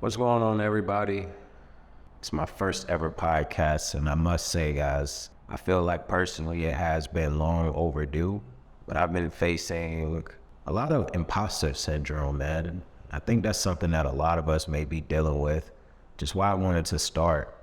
What's going on, everybody? It's my first ever podcast, and I must say, guys, I feel like personally it has been long overdue, but I've been facing a lot of imposter syndrome, man. And I think that's something that a lot of us may be dealing with. Just why I wanted to start,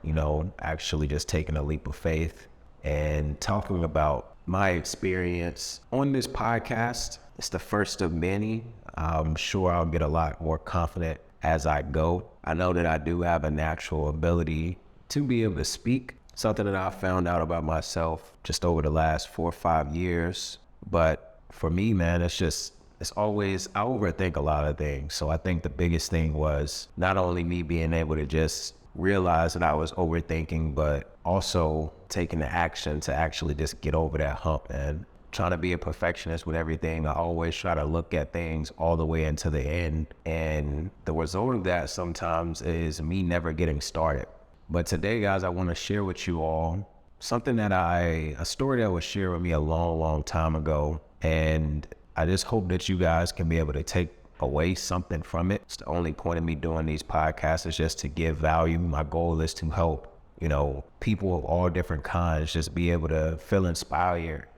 actually just taking a leap of faith and talking about my experience on this podcast. It's the first of many. I'm sure I'll get a lot more confident as I go. I know that I do have a natural ability to be able to speak, something that I found out about myself just over the last 4 or 5 years. But for me, man, it's always, I overthink a lot of things. So I think the biggest thing was not only me being able to just realize that I was overthinking, but also taking the action to actually just get over that hump, and trying to be a perfectionist with everything. I always try to look at things all the way into the end. And the result of that sometimes is me never getting started. But today, guys, I want to share with you all something that a story that was shared with me a long, long time ago. And I just hope that you guys can be able to take away something from it. It's the only point of me doing these podcasts is just to give value. My goal is to help, people of all different kinds just be able to feel inspired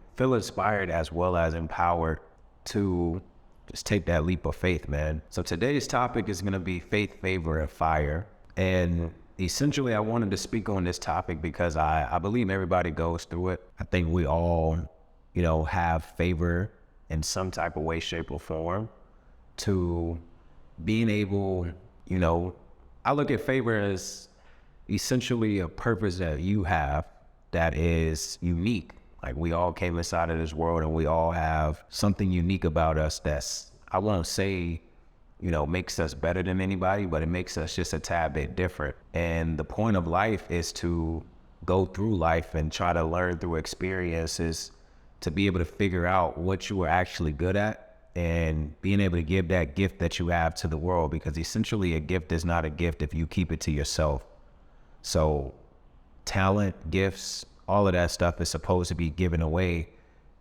as well as empowered to just take that leap of faith, man. So today's topic is going to be faith, favor, and fire. And essentially, I wanted to speak on this topic because I believe everybody goes through it. I think we all, have favor in some type of way, shape, or form to being able, I look at favor as essentially a purpose that you have that is unique. Like, we all came inside of this world and we all have something unique about us that's, I won't say, makes us better than anybody, but it makes us just a tad bit different. And the point of life is to go through life and try to learn through experiences to be able to figure out what you are actually good at and being able to give that gift that you have to the world, because essentially a gift is not a gift if you keep it to yourself. So talent, gifts, all of that stuff is supposed to be given away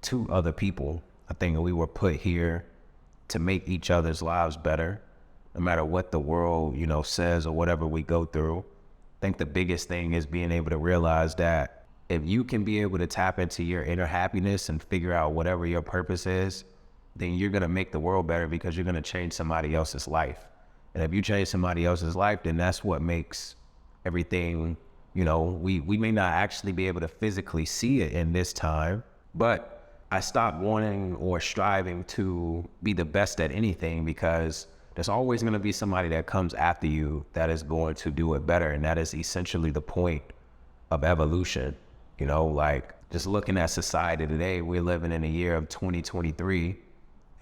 to other people. I think we were put here to make each other's lives better, no matter what the world, says or whatever we go through. I think the biggest thing is being able to realize that if you can be able to tap into your inner happiness and figure out whatever your purpose is, then you're going to make the world better, because you're going to change somebody else's life. And if you change somebody else's life, then that's what makes everything. We may not actually be able to physically see it in this time, but I stopped wanting or striving to be the best at anything, because there's always going to be somebody that comes after you that is going to do it better. And that is essentially the point of evolution. Like, just looking at society today, we're living in a year of 2023,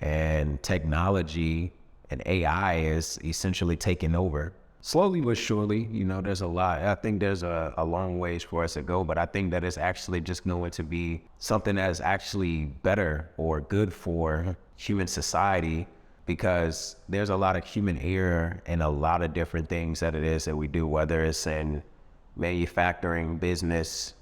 and technology and AI is essentially taking over. Slowly but surely, there's a lot. I think there's a long ways for us to go, but I think that it's actually just going to be something that is actually better or good for human society, because there's a lot of human error in a lot of different things that it is that we do, whether it's in manufacturing, business,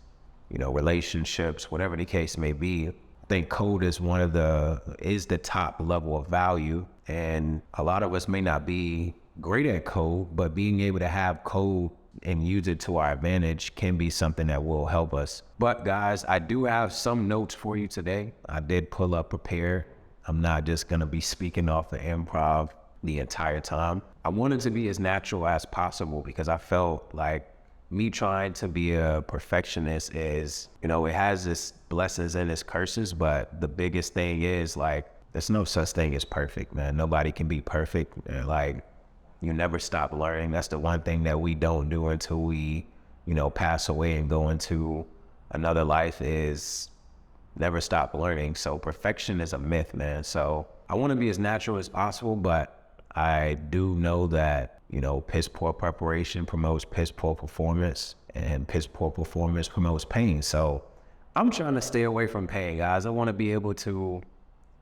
relationships, whatever the case may be. I think code is the top level of value, and a lot of us may not be great at code, but being able to have code and use it to our advantage can be something that will help us. But guys, I do have some notes for you today. I did pull up prepared. I'm not just going to be speaking off the improv the entire time. I wanted to be as natural as possible, because I felt like me trying to be a perfectionist is, it has its blessings and its curses, but the biggest thing is, like, there's no such thing as perfect, man. Nobody can be perfect. Like, you never stop learning. That's the one thing that we don't do until we, pass away and go into another life, is never stop learning. So perfection is a myth, man. So I want to be as natural as possible, but I do know that, piss poor preparation promotes piss poor performance, and piss poor performance promotes pain. So I'm trying to stay away from pain, guys. I want to be able to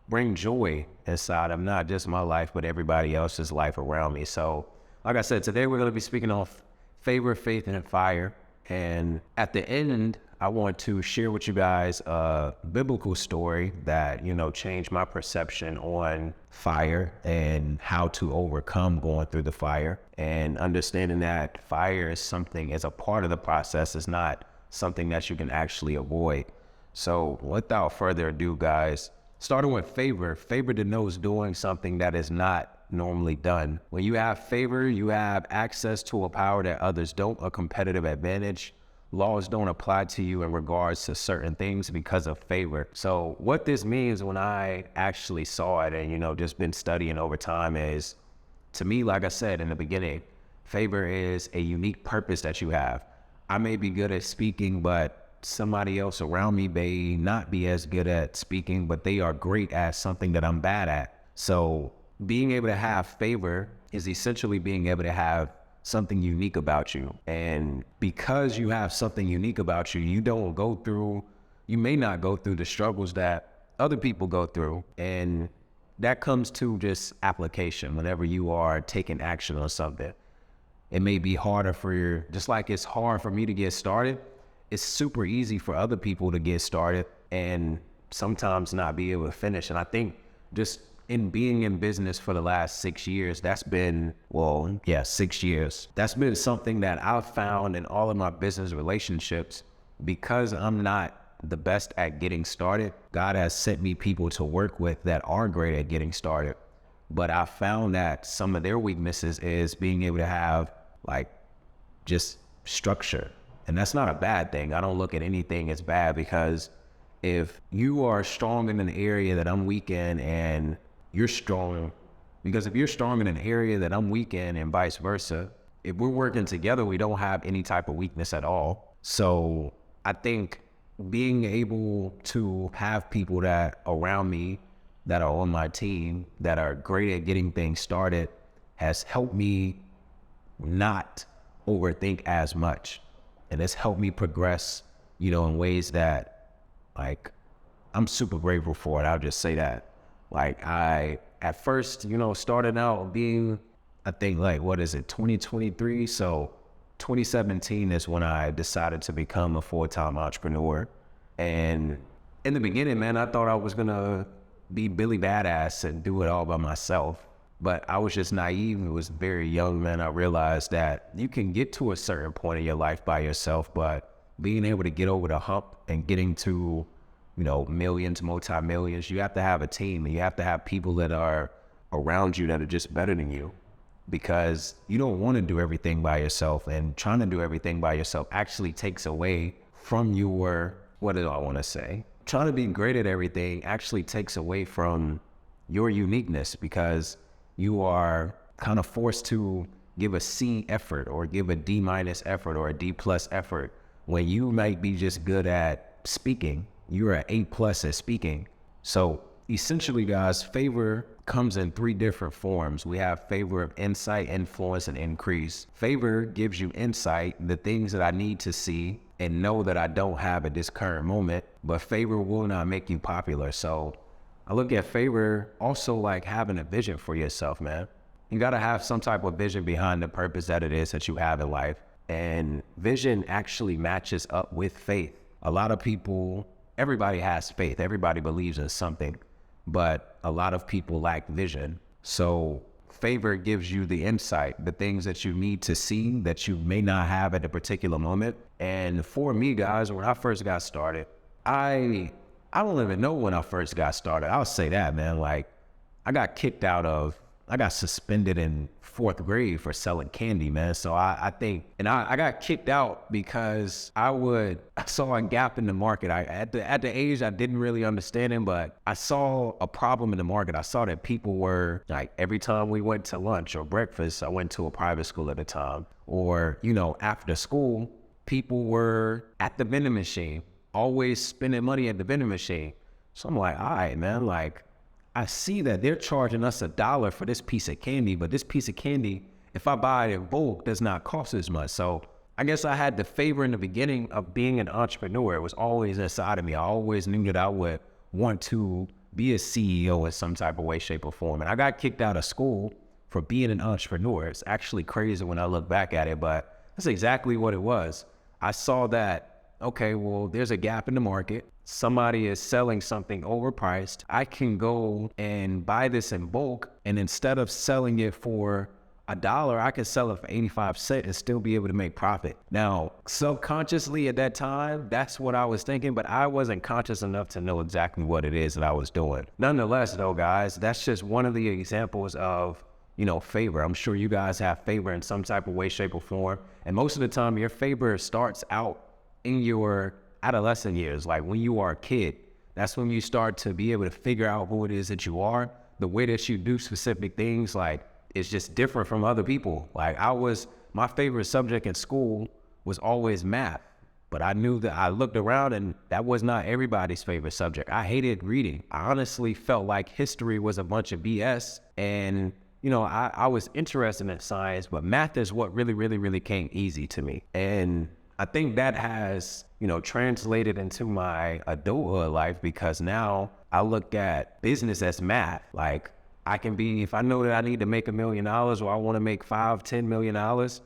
bring joy inside of not just my life, but everybody else's life around me. So like I said, today we're going to be speaking on favor, faith, and fire. And at the end I want to share with you guys a biblical story that, changed my perception on fire and how to overcome going through the fire, and understanding that fire is a part of the process. It's not something that you can actually avoid. So without further ado, guys, starting with favor denotes doing something that is not normally done. When you have favor, you have access to a power that others don't, a competitive advantage. Laws don't apply to you in regards to certain things because of favor. So what this means when I actually saw it and, just been studying over time is, to me, like I said in the beginning, favor is a unique purpose that you have. I may be good at speaking, but somebody else around me may not be as good at speaking, but they are great at something that I'm bad at. So being able to have favor is essentially being able to have something unique about you. And because you have something unique about you, you may not go through the struggles that other people go through. And that comes to just application. Whenever you are taking action on something, it may be harder just like it's hard for me to get started, it's super easy for other people to get started and sometimes not be able to finish. And I think just in being in business for the last 6 years, 6 years, that's been something that I've found in all of my business relationships. Because I'm not the best at getting started, God has sent me people to work with that are great at getting started. But I found that some of their weaknesses is being able to have just structure. And that's not a bad thing. I don't look at anything as bad, because if you are strong in an area that I'm weak in and you're strong, because if you're strong in an area that I'm weak in and vice versa, if we're working together, we don't have any type of weakness at all. So I think being able to have people that around me that are on my team that are great at getting things started has helped me not overthink as much. And it's helped me progress, in ways that, I'm super grateful for it. I'll just say that. I, at first, started out being, I think, 2023? So 2017 is when I decided to become a full-time entrepreneur. And in the beginning, man, I thought I was going to be Billy Badass and do it all by myself. But I was just naive. It was very young, man. I realized that you can get to a certain point in your life by yourself, but being able to get over the hump and getting to, millions, multi-millions, you have to have a team, and you have to have people that are around you that are just better than you, because you don't want to do everything by yourself, and trying to do everything by yourself actually takes away from trying to be great at everything actually takes away from your uniqueness, because you are kind of forced to give a C effort or give a D- effort or a D+ effort when you might be just good at speaking. You're an A+ at speaking. So essentially, guys, favor comes in 3 different forms. We have favor of insight, influence, and increase. Favor gives you insight, the things that I need to see and know that I don't have at this current moment, but favor will not make you popular. So I look at favor also like having a vision for yourself, man. You got to have some type of vision behind the purpose that it is that you have in life. And vision actually matches up with faith. A lot of people, everybody has faith. Everybody believes in something, but a lot of people lack vision. So favor gives you the insight, the things that you need to see that you may not have at a particular moment. And for me, guys, when I first got started, I don't even know when I first got started. I'll say that, man. I got suspended in 4th grade for selling candy, man. So I think, and I got kicked out because I saw a gap in the market. At the age, I didn't really understand it, but I saw a problem in the market. I saw that people were every time we went to lunch or breakfast, I went to a private school at the time, or, after school, people were at the vending machine, always spending money at the vending machine. So I'm like, all right, man, I see that they're charging us $1 for this piece of candy, but this piece of candy, if I buy it in bulk, does not cost as much. So I guess I had the favor in the beginning of being an entrepreneur. It was always inside of me. I always knew that I would want to be a CEO in some type of way, shape, or form. And I got kicked out of school for being an entrepreneur. It's actually crazy when I look back at it, but that's exactly what it was. I saw that okay, well, there's a gap in the market. Somebody is selling something overpriced. I can go and buy this in bulk, and instead of selling it for $1, I could sell it for 85 cents and still be able to make profit. Now, subconsciously at that time, that's what I was thinking, but I wasn't conscious enough to know exactly what it is that I was doing. Nonetheless, though, guys, that's just one of the examples of, favor. I'm sure you guys have favor in some type of way, shape, or form. And most of the time, your favor starts out in your adolescent years. Like when you are a kid, that's when you start to be able to figure out who it is that you are. The way that you do specific things, like, it's just different from other people. Like my favorite subject in school was always math, but I knew that I looked around and that was not everybody's favorite subject. I hated reading. I honestly felt like history was a bunch of BS. And, I was interested in science, but math is what really, really, really came easy to me. And I think that has, translated into my adulthood life, because now I look at business as math. Like, if I know that I need to make $1 million or I want to make $5-10 million,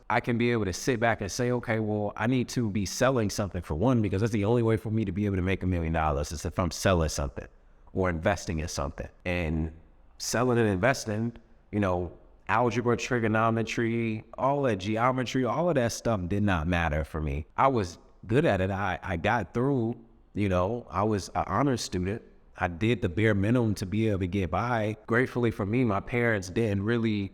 I can be able to sit back and say, okay, well, I need to be selling something for one, because that's the only way for me to be able to make $1 million is if I'm selling something or investing in something. And selling and investing, algebra, trigonometry, all that geometry, all of that stuff did not matter for me. I was good at it. I got through, I was an honors student. I did the bare minimum to be able to get by. Gratefully for me, my parents didn't really,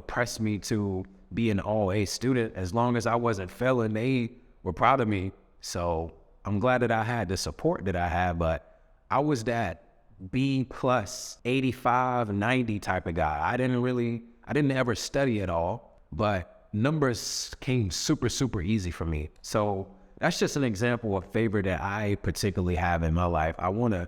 press me to be an all-A student. As long as I wasn't failing, they were proud of me. So I'm glad that I had the support that I had, but I was that B plus 85, 90 type of guy. I didn't ever study at all, but numbers came super, super easy for me. So that's just an example of favor that I particularly have in my life. I want to,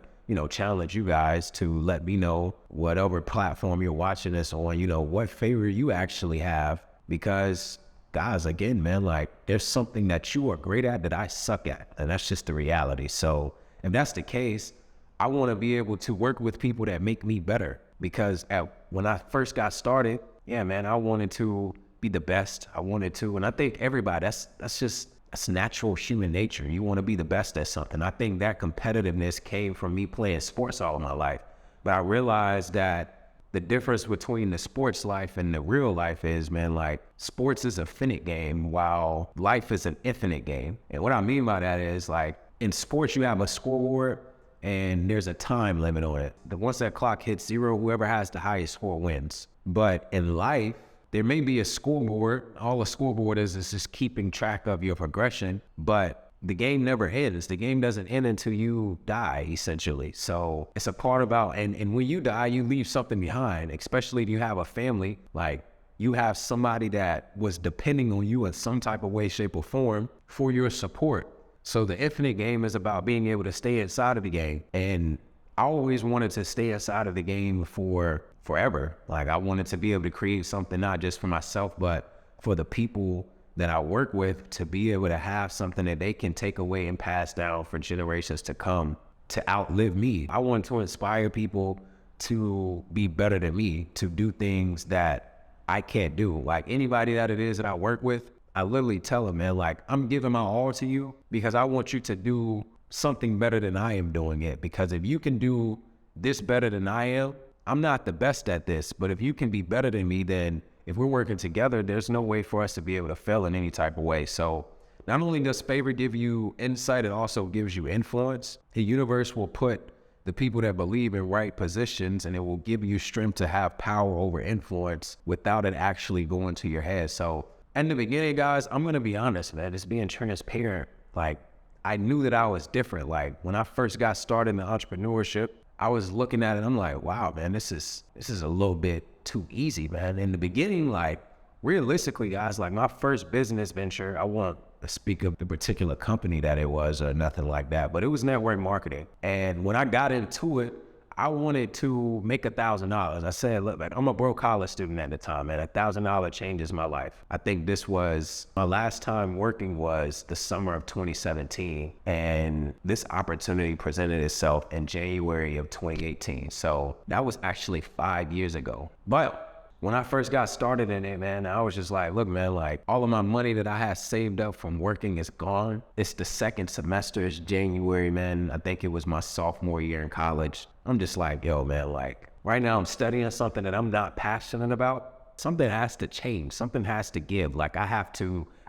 challenge you guys to let me know, whatever platform you're watching this on, what favor you actually have. Because guys, again, man, like, there's something that you are great at that I suck at, and that's just the reality. So if that's the case, I want to be able to work with people that make me better, because when I first got started, yeah, man, I wanted to be the best. I wanted to, and I think everybody, that's natural human nature. You want to be the best at something. I think that competitiveness came from me playing sports all my life. But I realized that the difference between the sports life and the real life is, man, like, sports is a finite game while life is an infinite game. And what I mean by that is, like, in sports, you have a scoreboard and there's a time limit on it. Once that clock hits 0, whoever has the highest score wins. But in life, there may be a scoreboard. All a scoreboard is just keeping track of your progression, but the game never ends. The game doesn't end until you die, essentially. So it's a part about, and when you die, you leave something behind, especially if you have a family. Like, you have somebody that was depending on you in some type of way, shape, or form for your support. So the infinite game is about being able to stay inside of the game. And I always wanted to stay inside of the game for forever. Like, I wanted to be able to create something, not just for myself, but for the people that I work with, to be able to have something that they can take away and pass down for generations to come, to outlive me. I want to inspire people to be better than me, to do things that I can't do. Like, anybody that it is that I work with, I literally tell them, man, like, I'm giving my all to you because I want you to do something better than I am doing it. Because if you can do this better than I am, I'm not the best at this, but if you can be better than me, then if we're working together, there's no way for us to be able to fail in any type of way. So not only does favor give you insight, it also gives you influence. The universe will put the people that believe in right positions, and it will give you strength to have power over influence without it actually going to your head. So in the beginning, guys, I'm going to be honest, man, just being transparent. Like, I knew that I was different. Like, when I first got started in entrepreneurship, I was looking at it, I'm like, wow, man, this is a little bit too easy, man. In the beginning, like, realistically, guys, like, my first business venture, I won't speak of the particular company that it was or nothing like that, but it was network marketing. And when I got into it, I wanted to make $1,000. I said, look, man, I'm a broke college student at the time, and $1,000 changes my life. I think this was my last time working was the summer of 2017. And this opportunity presented itself in January of 2018. So that was actually 5 years ago. But When I first got started in it, man, I was just like, look, man, like all of my money that I had saved up from working is gone. It's the second semester, it's January, man. I think it was my sophomore year in college. I'm just like, yo, man, like right now I'm studying something that I'm not passionate about. Something has to change. Something has to give. Like I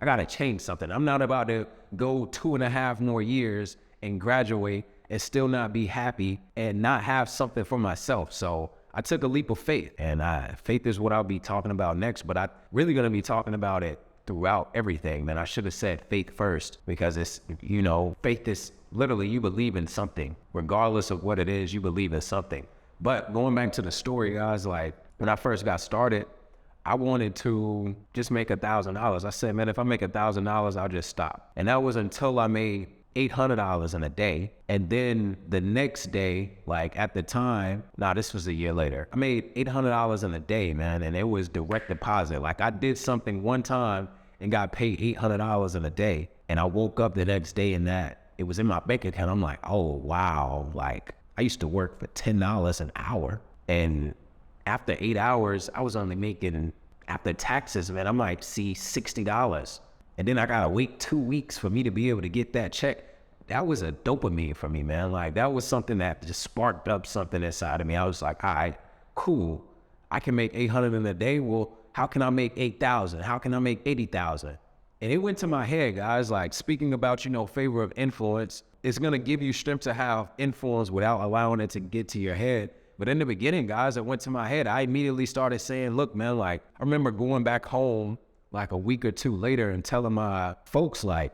gotta change something. I'm not about to go 2.5 more years and graduate and still not be happy and not have something for myself. So I took a leap of faith, and faith is what I'll be talking about next, but I'm really gonna be talking about it throughout everything, man. I should have said faith first, because it's, faith is literally you believe in something. Regardless of what it is, you believe in something. But going back to the story, guys, like when I first got started, I wanted to just make $1,000. I said, man, if I make $1,000, I'll just stop. And that was until I made $800 in a day. And then the next day, like at the time, this was a year later, I made $800 in a day, man. And it was direct deposit. Like I did something one time and got paid $800 in a day. And I woke up the next day and it was in my bank account. I'm like, oh, wow. Like I used to work for $10 an hour. And after 8 hours, I was only making, after taxes, man, I might see $60. And then I gotta wait 2 weeks for me to be able to get that check. That was a dopamine for me, man. Like that was something that just sparked up something inside of me. I was like, all right, cool. I can make 800 in a day. Well, how can I make 8,000? How can I make 80,000? And it went to my head, guys, like speaking about, favor of influence, it's gonna give you strength to have influence without allowing it to get to your head. But in the beginning, guys, it went to my head. I immediately started saying, look, man, like I remember going back home like a week or two later and telling my folks, like,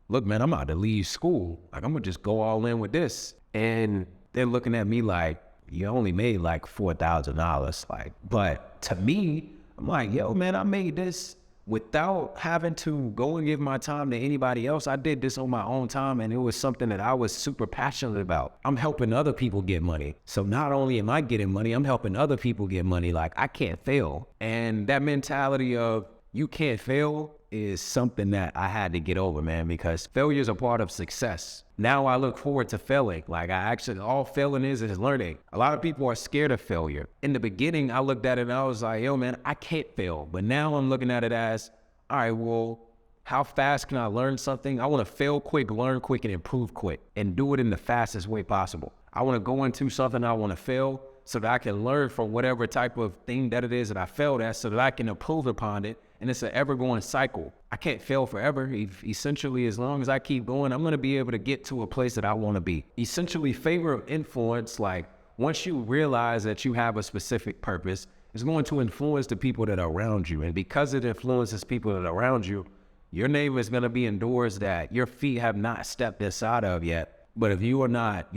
look, man, I'm about to leave school. Like, I'm gonna just go all in with this. And they're looking at me like, you only made like $4,000. Like, but to me, I'm like, yo, man, I made this without having to go and give my time to anybody else. I did this on my own time, and it was something that I was super passionate about. I'm helping other people get money. So not only am I getting money, I'm helping other people get money. Like I can't fail. And that mentality of you can't fail is something that I had to get over, man, because failure is a part of success. Now I look forward to failing. Like all failing is learning. A lot of people are scared of failure. In the beginning, I looked at it and I was like, yo, man, I can't fail. But now I'm looking at it as, all right, well, how fast can I learn something? I want to fail quick, learn quick, and improve quick, and do it in the fastest way possible. I want to go into something I want to fail so that I can learn from whatever type of thing that it is that I failed at, so that I can improve upon it. And it's an ever-going cycle. I can't fail forever. Essentially, as long as I keep going, I'm going to be able to get to a place that I want to be. Essentially, favor of influence, like once you realize that you have a specific purpose, it's going to influence the people that are around you. And because it influences people that are around you, your name is going to be in doors that your feet have not stepped inside of yet. But if you are not,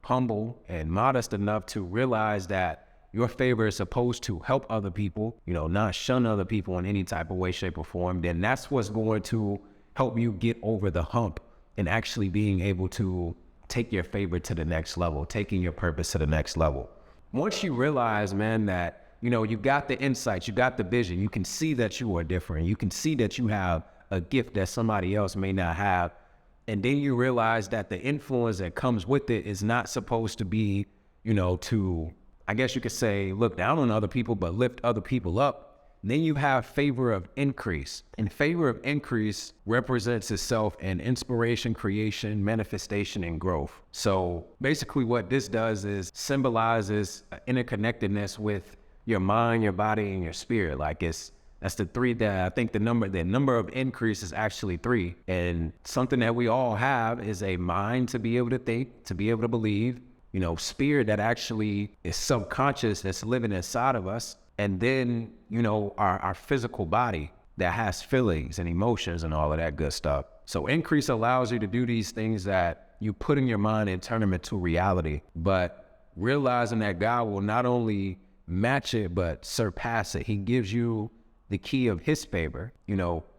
humble and modest enough to realize that your favor is supposed to help other people, not shun other people in any type of way, shape, or form, then that's what's going to help you get over the hump and actually being able to take your favor to the next level, taking your purpose to the next level. Once you realize, man, that, you got the insights, you got the vision, you can see that you are different, you can see that you have a gift that somebody else may not have, and then you realize that the influence that comes with it is not supposed to be, to, I guess you could say, look down on other people, but lift other people up. Then you have favor of increase. And favor of increase represents itself in inspiration, creation, manifestation, and growth. So basically what this does is symbolizes interconnectedness with your mind, your body, and your spirit. Like that's the three that I think the number of increase is actually 3. And something that we all have is a mind to be able to think, to be able to believe, spirit that actually is subconscious, that's living inside of us. And then, our physical body that has feelings and emotions and all of that good stuff. So increase allows you to do these things that you put in your mind and turn them into reality. But realizing that God will not only match it, but surpass it. He gives you the key of his favor.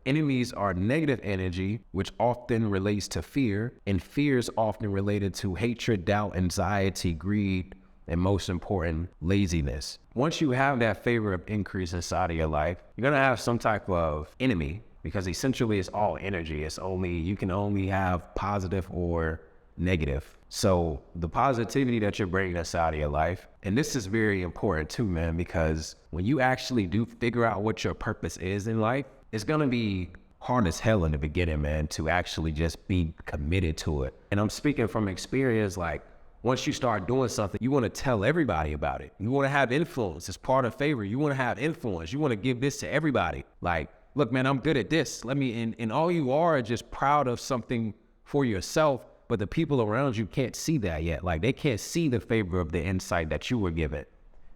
Enemies are negative energy, which often relates to fear, and fear is often related to hatred, doubt, anxiety, greed, and most important, laziness. Once you have that favor of increase inside of your life, you're gonna have some type of enemy, because essentially it's all energy. You can only have positive or negative. So the positivity that you're bringing us out of your life, and this is very important too, man, because when you actually do figure out what your purpose is in life, it's going to be hard as hell in the beginning, man, to actually just be committed to it. And I'm speaking from experience, like once you start doing something, you want to tell everybody about it. You want to have influence. It's part of favor. You want to have influence. You want to give this to everybody. Like, look, man, I'm good at this. And all you are just proud of something for yourself, but the people around you can't see that yet. Like, they can't see the favor of the insight that you were given,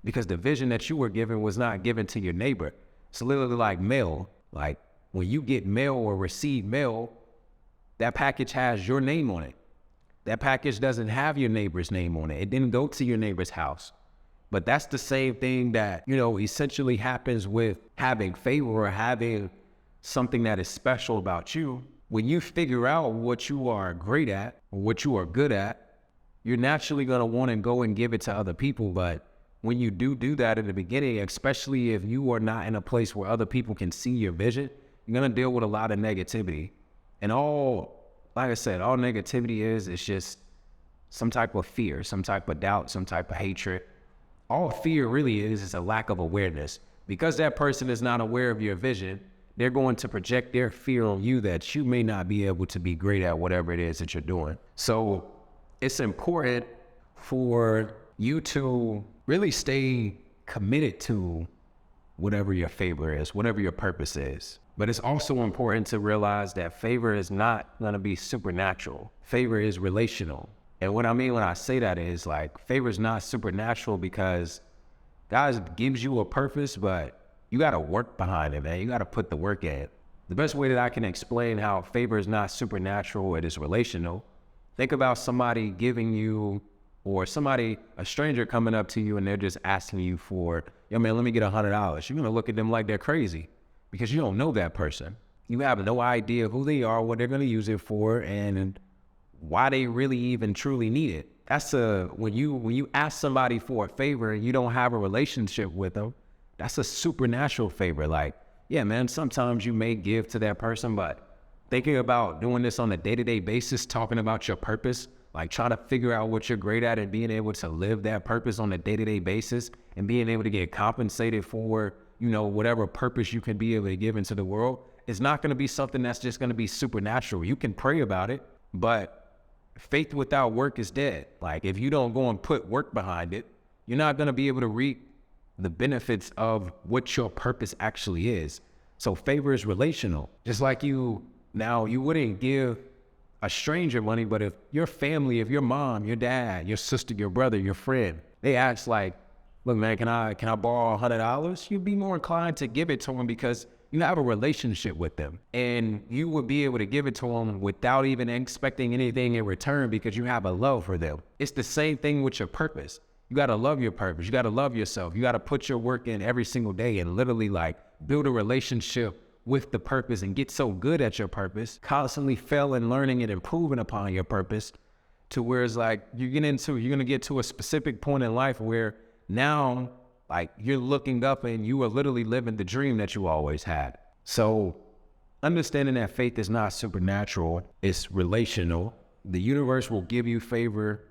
because the vision that you were given was not given to your neighbor. It's literally like mail. Like, when you get mail or receive mail, that package has your name on it. That package doesn't have your neighbor's name on it. It didn't go to your neighbor's house. But that's the same thing that, essentially happens with having favor or having something that is special about you. When you figure out what you are great at or what you are good at, you're naturally going to want to go and give it to other people. But when you do that in the beginning, especially if you are not in a place where other people can see your vision, you're going to deal with a lot of negativity. And like I said, all negativity is just some type of fear, some type of doubt, some type of hatred. All fear really is a lack of awareness. Because that person is not aware of your vision, they're going to project their fear on you that you may not be able to be great at whatever it is that you're doing. So it's important for you to really stay committed to whatever your favor is, whatever your purpose is. But it's also important to realize that favor is not going to be supernatural. Favor is relational. And what I mean when I say that is, like, favor is not supernatural because God gives you a purpose, but you got to work behind it, man. You got to put the work in. The best way that I can explain how favor is not supernatural, it is relational. Think about somebody giving you, or a stranger coming up to you and they're just asking you for, yo, man, let me get $100. You're going to look at them like they're crazy because you don't know that person. You have no idea who they are, what they're going to use it for, and why they really even truly need it. That's when you ask somebody for a favor and you don't have a relationship with them, that's a supernatural favor. Like, yeah, man, sometimes you may give to that person, but thinking about doing this on a day-to-day basis, talking about your purpose, like trying to figure out what you're great at and being able to live that purpose on a day-to-day basis and being able to get compensated for, whatever purpose you can be able to give into the world, is not going to be something that's just going to be supernatural. You can pray about it, but faith without work is dead. Like, if you don't go and put work behind it, you're not going to be able to reap the benefits of what your purpose actually is. So favor is relational. Just like you wouldn't give a stranger money, but if your family, if your mom, your dad, your sister, your brother, your friend, they ask like, look, man, can I borrow $100? You'd be more inclined to give it to them because you have a relationship with them, and you would be able to give it to them without even expecting anything in return because you have a love for them. It's the same thing with your purpose. You got to love your purpose. You got to love yourself. You got to put your work in every single day and literally like build a relationship with the purpose and get so good at your purpose, constantly failing, learning and improving upon your purpose, to where it's like you're going to get to a specific point in life where now like you're looking up and you are literally living the dream that you always had. So understanding that faith is not supernatural, it's relational. The universe will give you favor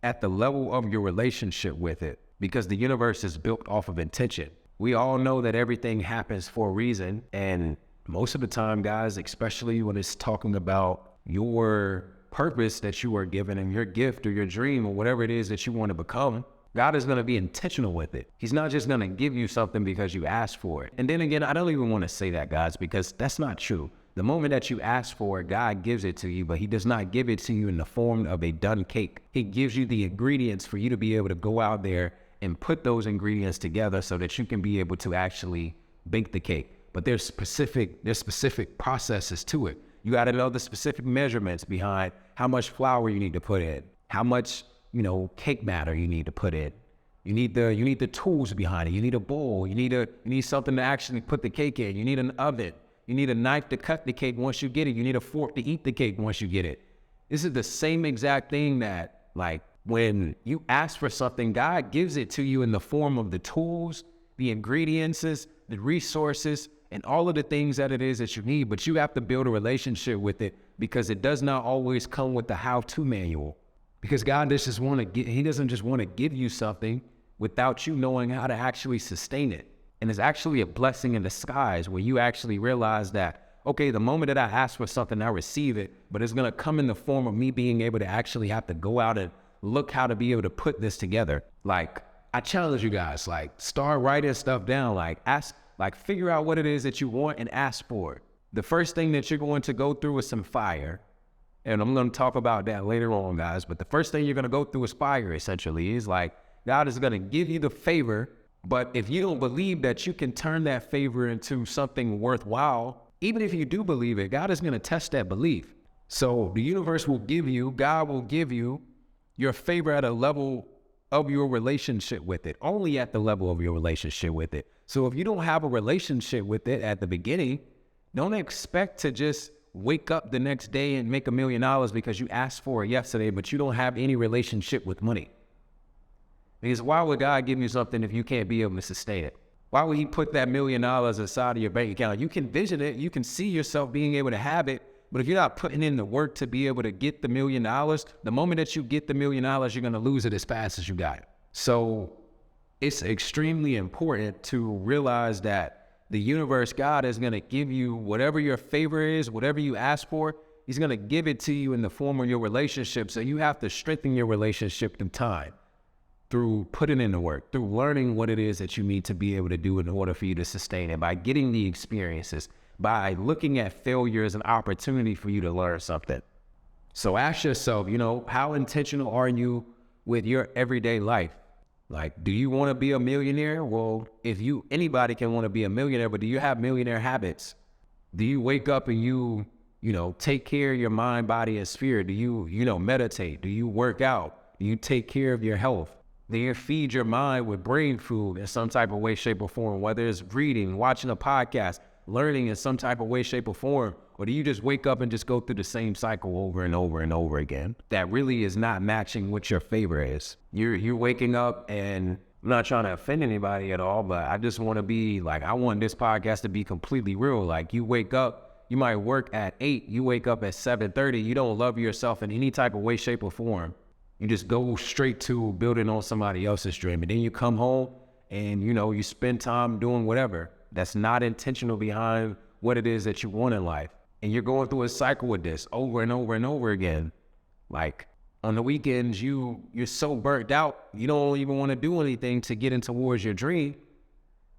at the level of your relationship with it, because the universe is built off of intention. We all know that everything happens for a reason, and most of the time, guys, especially when it's talking about your purpose that you are given and your gift or your dream or whatever it is that you want to become, God is going to be intentional with it. He's not just going to give you something because you asked for it. And then again, I don't even want to say that, guys, because that's not true. The moment that you ask for it, God gives it to you, but he does not give it to you in the form of a done cake. He gives you the ingredients for you to be able to go out there and put those ingredients together so that you can be able to actually bake the cake. But there's specific processes to it. You got to know the specific measurements behind how much flour you need to put in, how much, cake batter you need to put in. You need the tools behind it. You need a bowl. You need something to actually put the cake in. You need an oven. You need a knife to cut the cake once you get it. You need a fork to eat the cake once you get it. This is the same exact thing that, like, when you ask for something, God gives it to you in the form of the tools, the ingredients, the resources and all of the things that it is that you need, but you have to build a relationship with it, because it does not always come with the how-to manual. Because God He doesn't just want to give you something without you knowing how to actually sustain it. And it's actually a blessing in disguise where you actually realize that, okay, the moment that I ask for something, I receive it, but it's going to come in the form of me being able to actually have to go out and look how to be able to put this together. Like, I challenge you guys, like, start writing stuff down, figure out what it is that you want and ask for it. The first thing that you're going to go through is some fire. And I'm going to talk about that later on, guys. But the first thing you're going to go through is fire, essentially. Is like, God is going to give you the favor, but if you don't believe that you can turn that favor into something worthwhile, even if you do believe it, God is going to test that belief. So the universe will give you, God will give you your favor at a level of your relationship with it, only at the level of your relationship with it. So if you don't have a relationship with it at the beginning, don't expect to just wake up the next day and make $1 million because you asked for it yesterday, but you don't have any relationship with money. Because why would God give you something if you can't be able to sustain it? Why would he put that $1 million inside of your bank account? You can vision it, you can see yourself being able to have it, but if you're not putting in the work to be able to get the $1 million, the moment that you get the $1 million, you're going to lose it as fast as you got it. So it's extremely important to realize that the universe, God, is going to give you whatever your favor is, whatever you ask for, he's going to give it to you in the form of your relationship. So you have to strengthen your relationship through time, through putting in the work, through learning what it is that you need to be able to do in order for you to sustain it, by getting the experiences, by looking at failure as an opportunity for you to learn something. So ask yourself, how intentional are you with your everyday life? Like, do you want to be a millionaire? Well, anybody can want to be a millionaire, but do you have millionaire habits? Do you wake up and you take care of your mind, body, and spirit? Do you, meditate? Do you work out? Do you take care of your health? Do you feed your mind with brain food in some type of way, shape, or form? Whether it's reading, watching a podcast, learning in some type of way, shape, or form, or do you just wake up and just go through the same cycle over and over and over again? That really is not matching what your favor is. You're waking up, and I'm not trying to offend anybody at all, but I just want to be like, I want this podcast to be completely real. Like, you wake up, you might work at 8, you wake up at 7:30, you don't love yourself in any type of way, shape, or form. You just go straight to building on somebody else's dream, and then you come home and you spend time doing whatever that's not intentional behind what it is that you want in life. And you're going through a cycle with this over and over and over again. Like, on the weekends, you're so burnt out, you don't even want to do anything to get in towards your dream,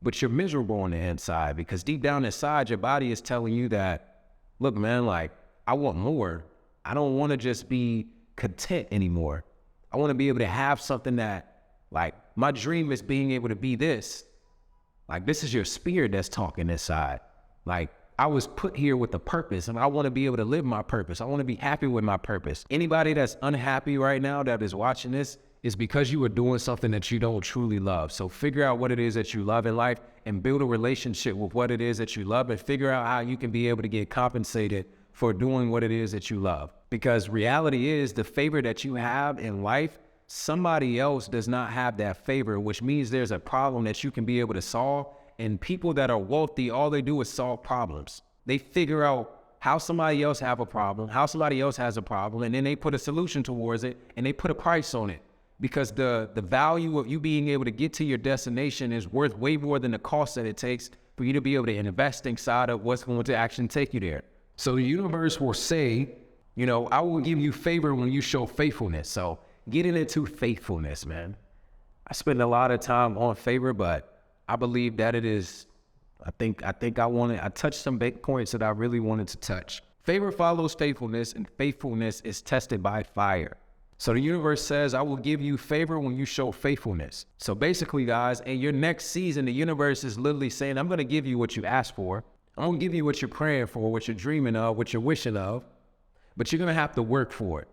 but you're miserable on the inside, because deep down inside, your body is telling you that, look, man, like, I want more. I don't want to just be content anymore. I want to be able to have something that, like, my dream is being able to be this. Like, this is your spirit that's talking inside. Like, I was put here with a purpose, and I want to be able to live my purpose. I want to be happy with my purpose. Anybody that's unhappy right now that is watching this is because you are doing something that you don't truly love. So figure out what it is that you love in life and build a relationship with what it is that you love, and figure out how you can be able to get compensated for doing what it is that you love. Because reality is, the favor that you have in life, somebody else does not have that favor, which means there's a problem that you can be able to solve. And people that are wealthy, all they do is solve problems. They figure out how somebody else have a problem, how somebody else has a problem, and then they put a solution towards it, and they put a price on it. Because the value of you being able to get to your destination is worth way more than the cost that it takes for you to be able to invest inside of what's going to actually take you there. So the universe will say, I will give you favor when you show faithfulness. So getting into faithfulness, man. I spend a lot of time on favor, but I believe that it is, I touched some big points that I really wanted to touch. Favor follows faithfulness, and faithfulness is tested by fire. So the universe says, I will give you favor when you show faithfulness. So basically, guys, in your next season, the universe is literally saying, I'm going to give you what you asked for. I'm going to give you what you're praying for, what you're dreaming of, what you're wishing of, but you're going to have to work for it.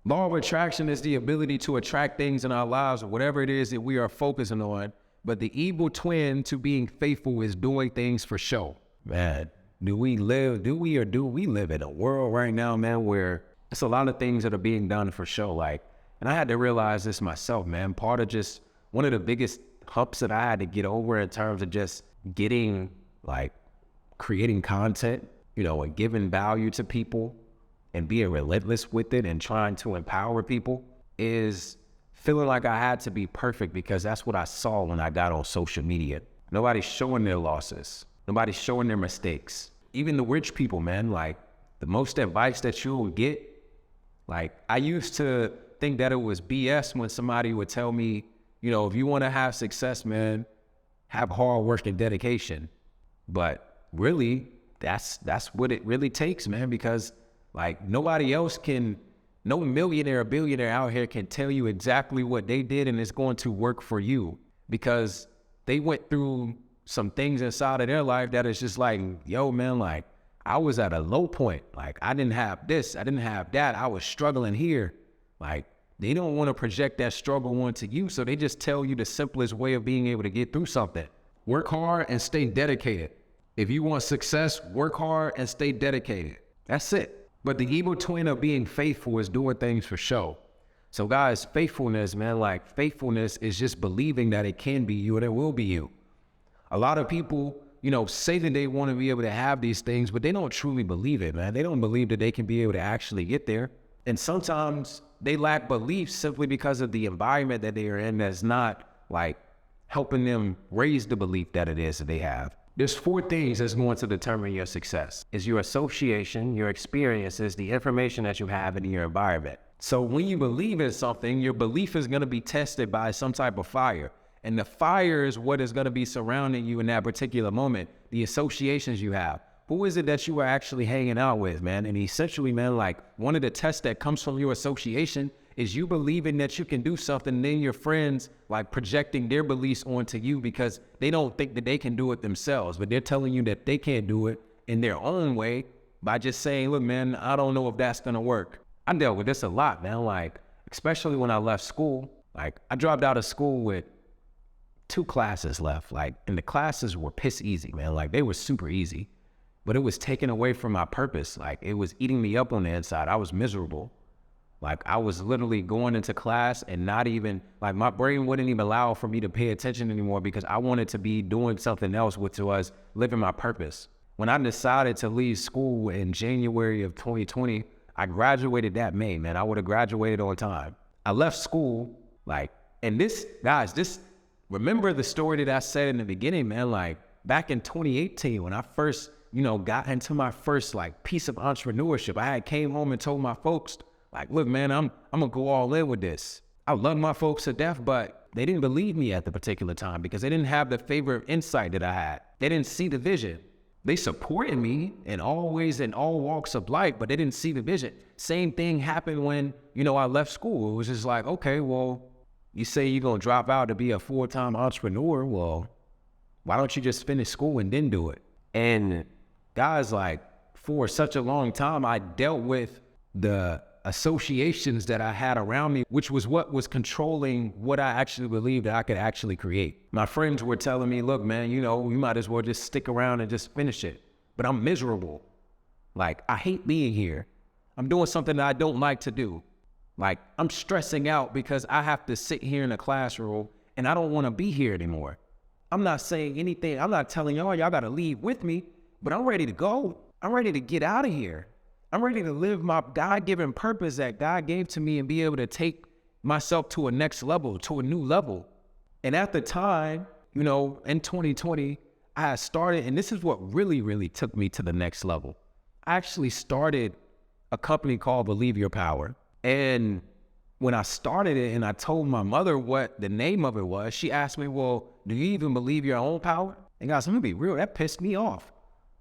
Law of attraction is the ability to attract things in our lives, or whatever it is that we are focusing on. But the evil twin to being faithful is doing things for show. Man, do we live in a world right now, man, where it's a lot of things that are being done for show? Like, and I had to realize this myself, man. Part of just one of the biggest humps that I had to get over in terms of just getting, like, creating content, and giving value to people and being relentless with it and trying to empower people, is feeling like I had to be perfect, because that's what I saw when I got on social media. Nobody's showing their losses. Nobody's showing their mistakes. Even the rich people, man, like the most advice that you'll get, like I used to think that it was BS when somebody would tell me, if you want to have success, man, have hard work and dedication. But really, that's what it really takes, man, because like nobody else can, no millionaire or billionaire out here can tell you exactly what they did and it's going to work for you, because they went through some things inside of their life that is just like, yo, man, like I was at a low point. Like I didn't have this, I didn't have that. I was struggling here. Like they don't want to project that struggle onto you. So they just tell you the simplest way of being able to get through something. Work hard and stay dedicated. If you want success, work hard and stay dedicated. That's it. But the evil twin of being faithful is doing things for show. So guys, faithfulness, man, like faithfulness is just believing that it can be you and it will be you. A lot of people, say that they want to be able to have these things, but they don't truly believe it, man. They don't believe that they can be able to actually get there. And sometimes they lack belief simply because of the environment that they are in that's not like helping them raise the belief that it is that they have. There's 4 things that's going to determine your success. It's your association, your experiences, the information that you have in your environment. So when you believe in something, your belief is going to be tested by some type of fire. And the fire is what is going to be surrounding you in that particular moment, the associations you have. Who is it that you are actually hanging out with, man? And essentially, man, like one of the tests that comes from your association is you believing that you can do something, and then your friends like projecting their beliefs onto you because they don't think that they can do it themselves, but they're telling you that they can't do it in their own way by just saying, look, man, I don't know if that's going to work. I dealt with this a lot, man, like especially when I left school. Like I dropped out of school with 2 classes left, like, and the classes were piss easy, man. Like they were super easy, but it was taken away from my purpose. Like it was eating me up on the inside. I was miserable. Like I was literally going into class and not even, like my brain wouldn't even allow for me to pay attention anymore because I wanted to be doing something else, which was living my purpose. When I decided to leave school in January of 2020, I graduated that May, man. I would have graduated on time. I left school, like, and this, guys, remember the story that I said in the beginning, man, like back in 2018, when I first, got into my first like piece of entrepreneurship, I had came home and told my folks, like, look, man, I'm gonna go all in with this. I love my folks to death, but they didn't believe me at the particular time because they didn't have the favor of insight that I had. They didn't see the vision. They supported me in all ways, in all walks of life, but they didn't see the vision. Same thing happened when, I left school. It was just like, okay, well, you say you're gonna drop out to be a full-time entrepreneur. Well, why don't you just finish school and then do it? And guys, like for such a long time, I dealt with the associations that I had around me, which was what was controlling what I actually believed that I could actually create. My friends were telling me, look, man, you might as well just stick around and just finish it. But I'm miserable. Like, I hate being here. I'm doing something that I don't like to do. Like, I'm stressing out because I have to sit here in a classroom and I don't want to be here anymore. I'm not saying anything. I'm not telling y'all got to leave with me, but I'm ready to go. I'm ready to get out of here. I'm ready to live my God-given purpose that God gave to me and be able to take myself to a next level, to a new level. And at the time, in 2020, I had started, and this is what really, really took me to the next level. I actually started a company called Believe Your Power. And when I started it and I told my mother what the name of it was, she asked me, well, do you even believe your own power? And guys, I'm gonna be real, that pissed me off.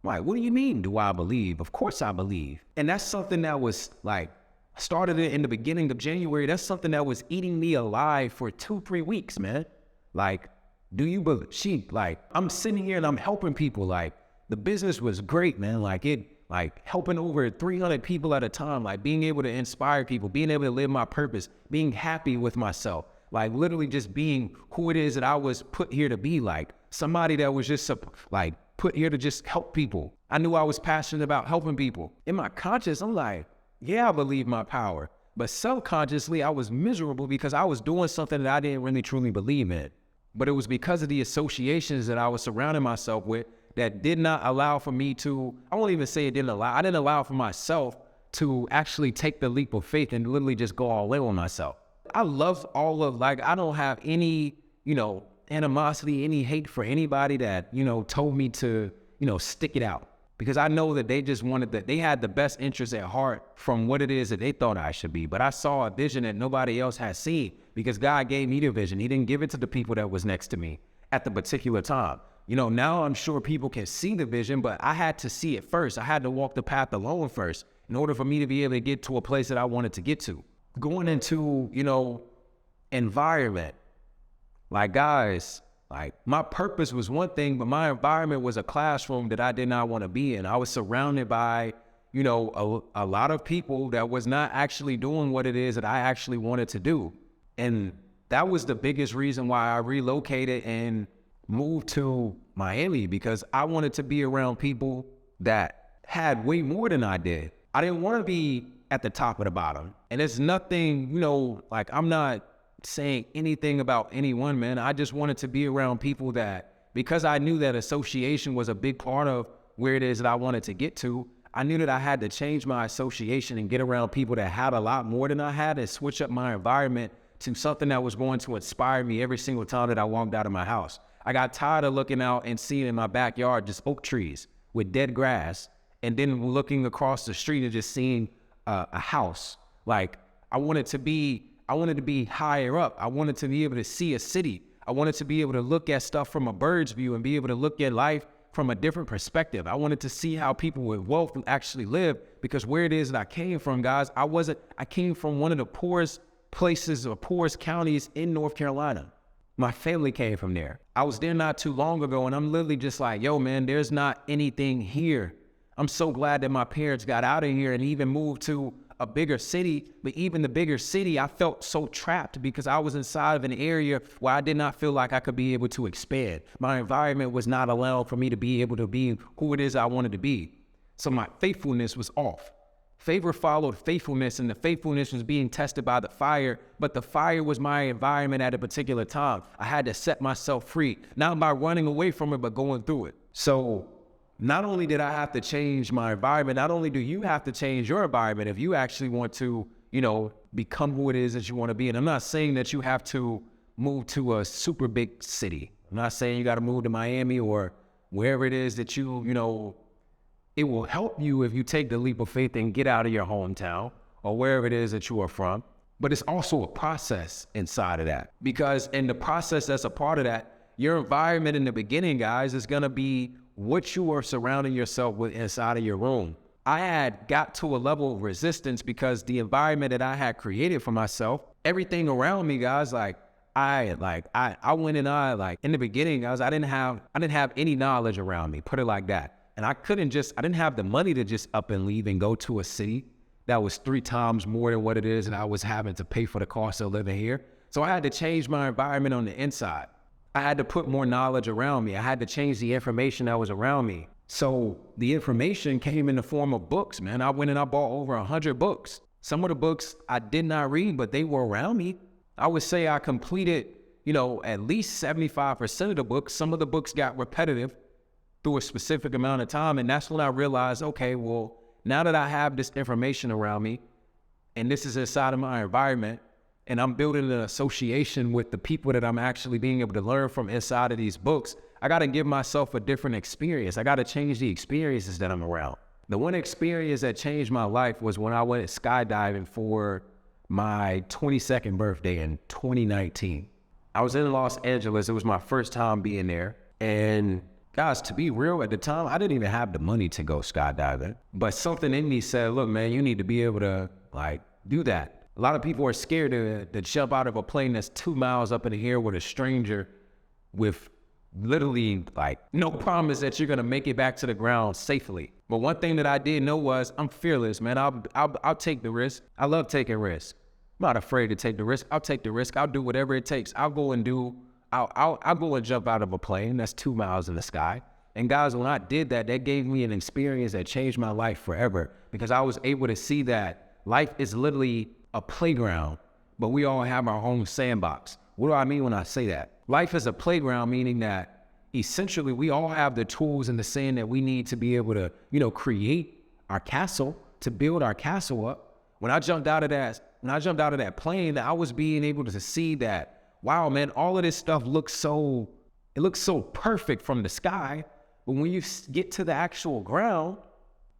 Like, what do you mean, do I believe? Of course I believe. And that's something that was like, started it in the beginning of January. That's something that was eating me alive for 2-3 weeks, man. Like, do you believe? I'm sitting here and I'm helping people. Like, the business was great, man. Like helping over 300 people at a time, like being able to inspire people, being able to live my purpose, being happy with myself, like literally just being who it is that I was put here to be, like somebody that was just like put here to just help people. I knew I was passionate about helping people. In my conscience, I'm like, yeah, I believe my power. But subconsciously, I was miserable because I was doing something that I didn't really truly believe in. But it was because of the associations that I was surrounding myself with that did not allow for me to, I won't even say it didn't allow, I didn't allow for myself to actually take the leap of faith and literally just go all in on myself. I love all of, like, I don't have any, animosity, any hate for anybody that, told me to, stick it out. Because I know that they just wanted that, they had the best interest at heart from what it is that they thought I should be. But I saw a vision that nobody else had seen because God gave me the vision. He didn't give it to the people that was next to me at the particular time. Now I'm sure people can see the vision, but I had to see it first. I had to walk the path alone first in order for me to be able to get to a place that I wanted to get to. Going into, environment, like, guys, like, my purpose was one thing, but my environment was a classroom that I did not want to be in. I was surrounded by, a lot of people that was not actually doing what it is that I actually wanted to do. And that was the biggest reason why I relocated and moved to Miami, because I wanted to be around people that had way more than I did. I didn't want to be at the top of the bottom. And it's nothing, like, I'm not saying anything about anyone, man. I just wanted to be around people that, because I knew that association was a big part of where it is that I wanted to get to, I knew that I had to change my association and get around people that had a lot more than I had and switch up my environment to something that was going to inspire me every single time that I walked out of my house. I got tired of looking out and seeing in my backyard just oak trees with dead grass, and then looking across the street and just seeing a house. Like, I wanted to be higher up. I wanted to be able to see a city. I wanted to be able to look at stuff from a bird's view and be able to look at life from a different perspective. I wanted to see how people with wealth actually live, because where it is that I came from, guys, I came from one of the poorest places or poorest counties in North Carolina. My family came from there. I was there not too long ago, and I'm literally just like, yo, man, there's not anything here. I'm so glad that my parents got out of here and even moved to a bigger city. But even the bigger city, I felt so trapped because I was inside of an area where I did not feel like I could be able to expand. My environment was not allowed for me to be able to be who it is I wanted to be. So my faithfulness was off. Favor followed faithfulness, and the faithfulness was being tested by the fire, but the fire was my environment at a particular time. I had to set myself free, not by running away from it, but going through it. So not only did I have to change my environment, not only do you have to change your environment if you actually want to, become who it is that you want to be. And I'm not saying that you have to move to a super big city. I'm not saying you got to move to Miami or wherever it is that it will help you if you take the leap of faith and get out of your hometown or wherever it is that you are from. But it's also a process inside of that, because in the process that's a part of that, your environment in the beginning, guys, is going to be what you are surrounding yourself with inside of your room. I had got to a level of resistance because the environment that I had created for myself, everything around me, guys, I went and in the beginning, guys, I didn't have any knowledge around me, put it like that. And I didn't have the money to just up and leave and go to a city that was 3 times more than what it is that I was having to pay for the cost of living here. So I had to change my environment on the inside. I had to put more knowledge around me. I had to change the information that was around me. So the information came in the form of books, man. I went and I bought over 100 books. Some of the books I did not read, but they were around me. I would say I completed, at least 75% of the books. Some of the books got repetitive through a specific amount of time. And that's when I realized, okay, well, now that I have this information around me and this is inside of my environment and I'm building an association with the people that I'm actually being able to learn from inside of these books, I got to give myself a different experience. I got to change the experiences that I'm around. The one experience that changed my life was when I went skydiving for my 22nd birthday in 2019. I was in Los Angeles. It was my first time being there. And guys, to be real, at the time, I didn't even have the money to go skydiving. But something in me said, look, man, you need to be able to, do that. A lot of people are scared to jump out of a plane that's 2 miles up in the air with a stranger with literally, no promise that you're going to make it back to the ground safely. But one thing that I did know was I'm fearless, man. I'll take the risk. I love taking risks. I'm not afraid to take the risk. I'll take the risk. I'll do whatever it takes. I'll go and jump out of a plane that's 2 miles in the sky. And guys, when I did that, that gave me an experience that changed my life forever, because I was able to see that life is literally a playground, but we all have our own sandbox. What do I mean when I say that? Life is a playground, meaning that essentially we all have the tools and the sand that we need to be able to, create our castle, to build our castle up. When I jumped out of that plane, I was being able to see that, wow, man, all of this stuff looks so perfect from the sky. But when you get to the actual ground,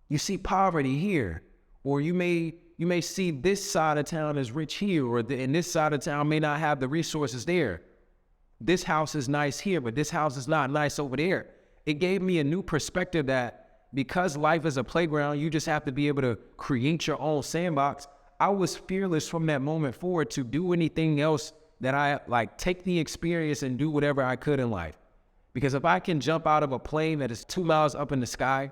you see poverty here, or you may see this side of town is rich here, or and this side of town may not have the resources there. This house is nice here, but this house is not nice over there. It gave me a new perspective that because life is a playground, you just have to be able to create your own sandbox. I was fearless from that moment forward to do anything else that I take the experience and do whatever I could in life. Because if I can jump out of a plane that is 2 miles up in the sky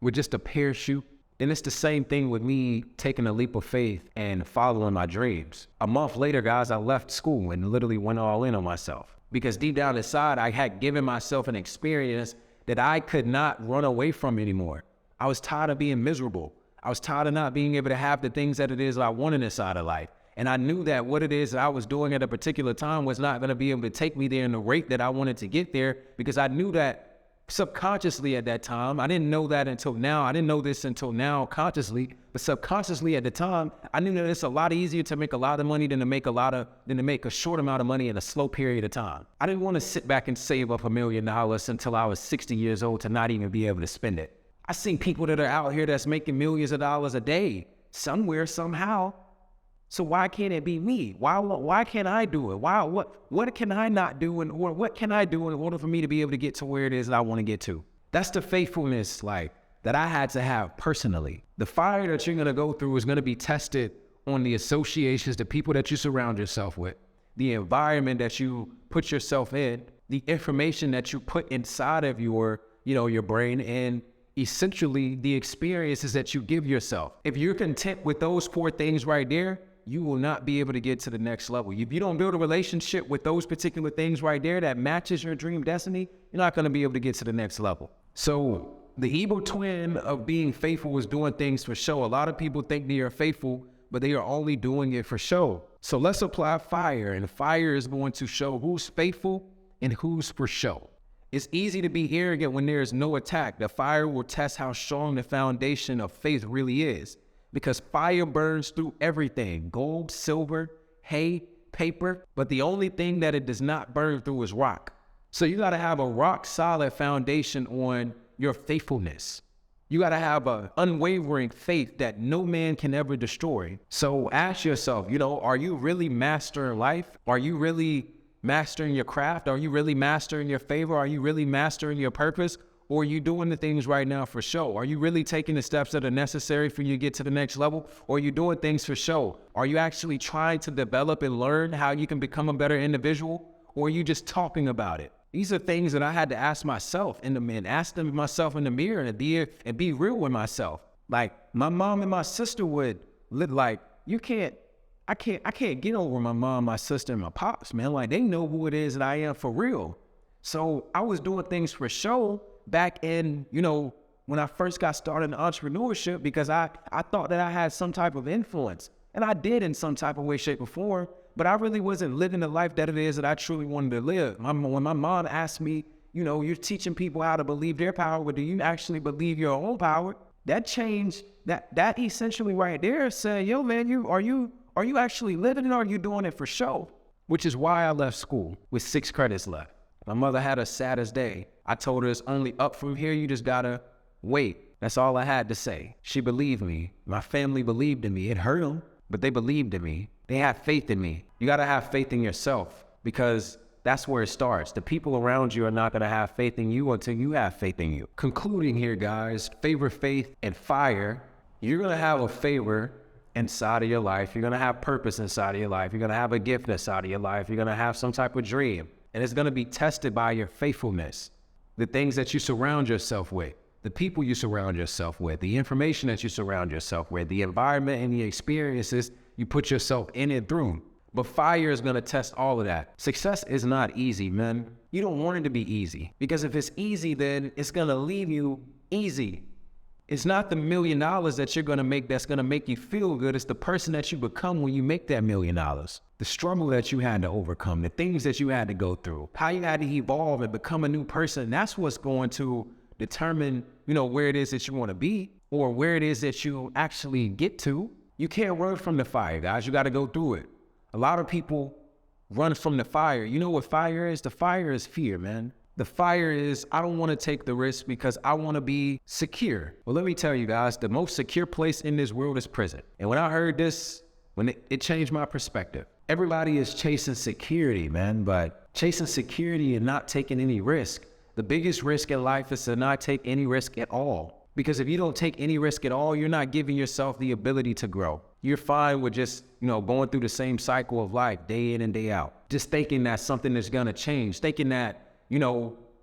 with just a parachute, then it's the same thing with me taking a leap of faith and following my dreams. A month later, guys, I left school and literally went all in on myself. Because deep down inside, I had given myself an experience that I could not run away from anymore. I was tired of being miserable. I was tired of not being able to have the things that it is I wanted inside of life. And I knew that what it is that I was doing at a particular time was not going to be able to take me there in the rate that I wanted to get there, because I knew that subconsciously at that time. I didn't know that until now. I didn't know this until now consciously, but subconsciously at the time, I knew that it's a lot easier to make a lot of money than to make a short amount of money in a slow period of time. I didn't want to sit back and save up $1 million until I was 60 years old to not even be able to spend it. I see people that are out here that's making millions of dollars a day, somewhere, somehow. So why can't it be me? Why can't I do it? What can I not do, or what can I do in order for me to be able to get to where it is that I want to get to? That's the faithfulness that I had to have personally. The fire that you're going to go through is going to be tested on the associations, the people that you surround yourself with, the environment that you put yourself in, the information that you put inside of your brain, and essentially the experiences that you give yourself. If you're content with those 4 things right there, you will not be able to get to the next level. If you don't build a relationship with those particular things right there that matches your dream destiny, you're not going to be able to get to the next level. So the evil twin of being faithful is doing things for show. A lot of people think they are faithful, but they are only doing it for show. So let's apply fire, and fire is going to show who's faithful and who's for show. It's easy to be arrogant when there is no attack. The fire will test how strong the foundation of faith really is, because fire burns through everything: gold, silver, hay, paper. But the only thing that it does not burn through is rock. So you got to have a rock solid foundation on your faithfulness. You got to have an unwavering faith that no man can ever destroy. So ask yourself, are you really mastering life? Are you really mastering your craft? Are you really mastering your favor? Are you really mastering your purpose? Or are you doing the things right now for show? Are you really taking the steps that are necessary for you to get to the next level? Or are you doing things for show? Are you actually trying to develop and learn how you can become a better individual? Or are you just talking about it? These are things that I had to ask myself ask myself in the mirror and be real with myself. Like my mom and my sister would live like, I can't get over my mom, my sister, and my pops, man. Like they know who it is that I am for real. So I was doing things for show back in, when I first got started in entrepreneurship, because I thought that I had some type of influence. And I did in some type of way, shape, or form, but I really wasn't living the life that it is that I truly wanted to live. When my mom asked me, you're teaching people how to believe their power, but do you actually believe your own power? That changed, that essentially right there said, yo, man, are you actually living it, or are you doing it for show? Which is why I left school with 6 credits left. My mother had her saddest day. I told her it's only up from here. You just gotta wait. That's all I had to say. She believed me. My family believed in me. It hurt them, but they believed in me. They had faith in me. You gotta have faith in yourself, because that's where it starts. The people around you are not gonna have faith in you until you have faith in you. Concluding here, guys, favor, faith, and fire. You're gonna have a favor inside of your life. You're gonna have purpose inside of your life. You're gonna have a gift inside of your life. You're gonna have some type of dream. And it's going to be tested by your faithfulness, the things that you surround yourself with, the people you surround yourself with, the information that you surround yourself with, the environment and the experiences you put yourself in and through. But fire is going to test all of that. Success is not easy, man. You don't want it to be easy, because if it's easy, then it's going to leave you easy. It's not the $1 million that you're going to make that's going to make you feel good. It's the person that you become when you make that $1 million. The struggle that you had to overcome, the things that you had to go through, how you had to evolve and become a new person. That's what's going to determine, where it is that you want to be or where it is that you actually get to. You can't run from the fire, guys. You got to go through it. A lot of people run from the fire. You know what fire is? The fire is fear, man. The fire is, I don't want to take the risk because I want to be secure. Well, let me tell you guys, the most secure place in this world is prison. And when I heard this, when it changed my perspective. Everybody is chasing security, man, but chasing security and not taking any risk. The biggest risk in life is to not take any risk at all. Because if you don't take any risk at all, you're not giving yourself the ability to grow. You're fine with just, going through the same cycle of life day in and day out. Just thinking that something is going to change, thinking that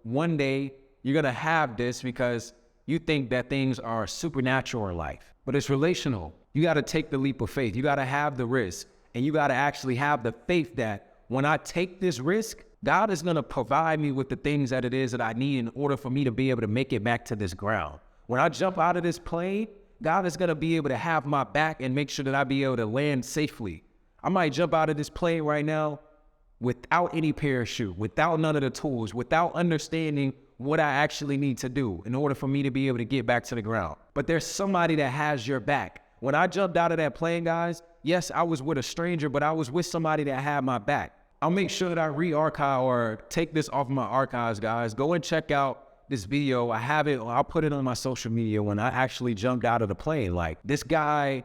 one day you're going to have this because you think that things are supernatural in life, but it's relational. You got to take the leap of faith. You got to have the risk, and you got to actually have the faith that when I take this risk, God is going to provide me with the things that it is that I need in order for me to be able to make it back to this ground. When I jump out of this plane, God is going to be able to have my back and make sure that I be able to land safely. I might jump out of this plane right now without any parachute, without none of the tools, without understanding what I actually need to do in order for me to be able to get back to the ground. But there's somebody that has your back. When I jumped out of that plane, guys, yes, I was with a stranger, but I was with somebody that had my back. I'll make sure that I re-archive or take this off of my archives, guys. Go and check out this video. I have it, I'll put it on my social media when I actually jumped out of the plane. Like, this guy,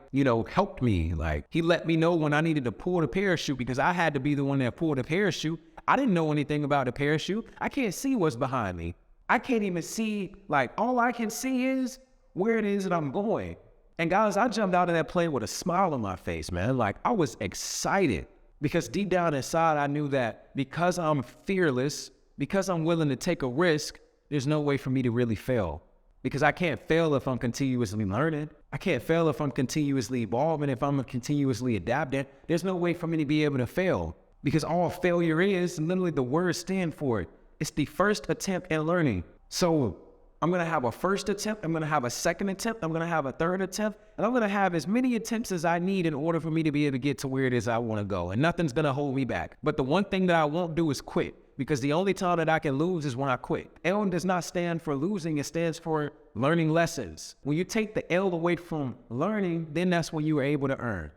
helped me. Like, he let me know when I needed to pull the parachute because I had to be the one that pulled the parachute. I didn't know anything about the parachute. I can't see what's behind me. I can't even see, all I can see is where it is that I'm going. And guys, I jumped out of that plane with a smile on my face, man. I was excited because deep down inside, I knew that because I'm fearless, because I'm willing to take a risk, there's no way for me to really fail, because I can't fail if I'm continuously learning. I can't fail if I'm continuously evolving, if I'm continuously adapting. There's no way for me to be able to fail, because all failure is, literally the words stand for it. It's the first attempt at learning. So I'm going to have a first attempt. I'm going to have a second attempt. I'm going to have a third attempt. And I'm going to have as many attempts as I need in order for me to be able to get to where it is I want to go. And nothing's going to hold me back. But the one thing that I won't do is quit. Because the only time that I can lose is when I quit. L does not stand for losing. It stands for learning lessons. When you take the L away from learning, then that's when you are able to earn.